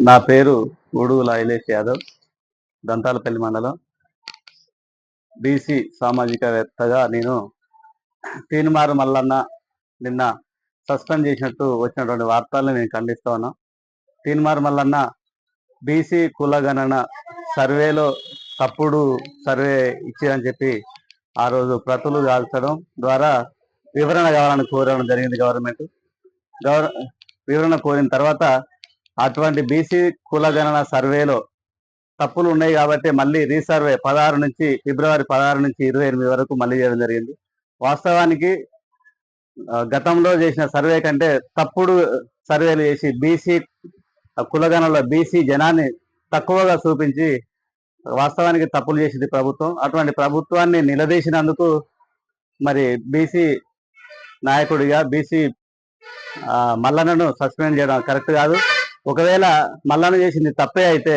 నా పేరు గూడుగుల ఐలేష్ యాదవ్, దంతాలపల్లి మండలం. బీసీ సామాజికవేత్తగా నేను తీన్మార్ మల్లన్న నిన్న సస్పెండ్ చేసినట్టు వచ్చినటువంటి వార్తల్ని నేను ఖండిస్తా ఉన్నా. తీన్మార్ మల్లన్న బీసీ కులగణన సర్వేలో తప్పుడు సర్వే ఇచ్చిందని చెప్పి ఆ రోజు ప్రతులు కాల్చడం ద్వారా వివరణ కావాలని కోరడం జరిగింది. వివరణ కోరిన తర్వాత అటువంటి బీసీ కులగణన సర్వేలో తప్పులు ఉన్నాయి కాబట్టి మళ్ళీ రీసర్వే ఫిబ్రవరి 16 నుంచి 28 వరకు మళ్ళీ చేయడం జరిగింది. వాస్తవానికి గతంలో చేసిన సర్వే కంటే తప్పుడు సర్వేలు చేసి బీసీ కులగణనలో బీసీ జనాన్ని తక్కువగా చూపించి వాస్తవానికి తప్పులు చేసింది ప్రభుత్వం. అటువంటి ప్రభుత్వాన్ని నిలదీసినందుకు మరి బీసీ నాయకుడిగా బీసీ మల్లన్నను సస్పెండ్ చేయడం కరెక్ట్ కాదు. ఒకవేళ మల్లన్న చేసింది తప్పే అయితే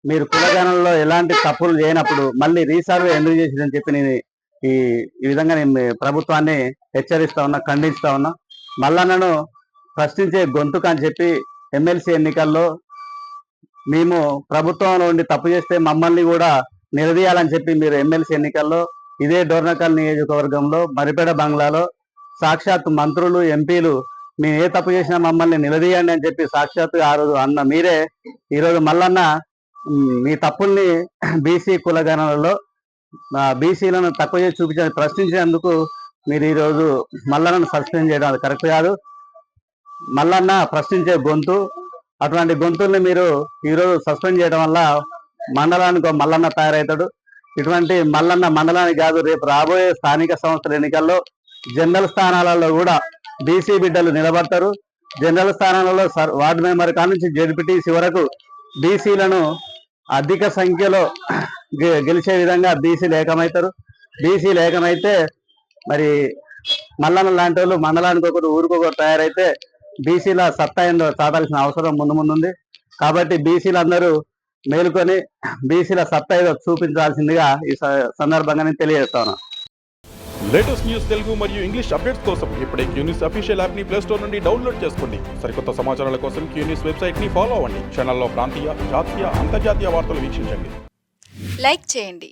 మీరు కులగణనలో ఎలాంటి తప్పులు చేయనప్పుడు మళ్ళీ రీసర్వే ఎందుకు చేసిందని చెప్పి నేను ఈ విధంగా నేను ప్రభుత్వాన్ని హెచ్చరిస్తా ఉన్నా, ఖండిస్తా ఉన్నా. మల్లన్నను ప్రశ్నించే గొంతుకు అని చెప్పి ఎమ్మెల్సీ ఎన్నికల్లో మేము ప్రభుత్వంలో ఉండి తప్పు చేస్తే మమ్మల్ని కూడా నిలదీయాలని చెప్పి మీరు ఎమ్మెల్సీ ఎన్నికల్లో ఇదే డోర్నకల్ నియోజకవర్గంలో మరిపేడ బంగ్లాలో సాక్షాత్ మంత్రులు, ఎంపీలు మేము ఏ తప్పు చేసినా మమ్మల్ని నిలదీయండి అని చెప్పి సాక్షాత్తు ఆ రోజు అన్న మీరే ఈరోజు మల్లన్న మీ తప్పుల్ని బీసీ కులగణనలో బీసీలను తక్కువ చేసి చూపించని ప్రశ్నించినందుకు మీరు ఈరోజు మల్లన్నను సస్పెండ్ చేయడం అది కరెక్ట్ కాదు. మల్లన్న ప్రశ్నించే గొంతు, అటువంటి గొంతుల్ని మీరు ఈరోజు సస్పెండ్ చేయడం వల్ల మండలానికి మల్లన్న తయారవుతాడు. ఇటువంటి మల్లన్న మండలానికి కాదు, రేపు రాబోయే స్థానిక సంస్థల ఎన్నికల్లో జనరల్ స్థానాలలో కూడా బీసీ బిడ్డలు నిలబడతారు. జనరల్ స్థానాలలో వార్డు మెంబర్ కాడ నుంచి జెడ్పీటీసీ వరకు బీసీలను అధిక సంఖ్యలో గెలిచే విధంగా బీసీలు ఏకమవుతారు. బీసీలు ఏకమైతే మరి మల్లన్న లాంటి వాళ్ళు మండలానికి ఒకరు ఊరికొకరు తయారైతే బీసీల సత్తా ఏందో చాటాల్సిన అవసరం ముందుంది. కాబట్టి బీసీలందరూ మేలుకొని బీసీల సత్తా ఏదో చూపించాల్సిందిగా ఈ సందర్భంగా నేను తెలియజేస్తాను. లేటెస్ట్ న్యూస్ తెలుగు మరియు ఇంగ్లీష్ అప్డేట్స్ కోసం ఇప్పుడే క్యూన్యూస్ అఫీషియల్ యాప్ ని ప్లే స్టోర్ నుండి డౌన్లోడ్ చేసుకోండి. సరికొత్త సమాచారాల కోసం క్యూన్యూస్ వెబ్సైట్ ని ఫాలో అవ్వండి. ఛానల్లో ప్రాంతీయ, జాతీయ, అంతర్జాతీయ వార్తలు వీక్షించండి. లైక్ చేయండి.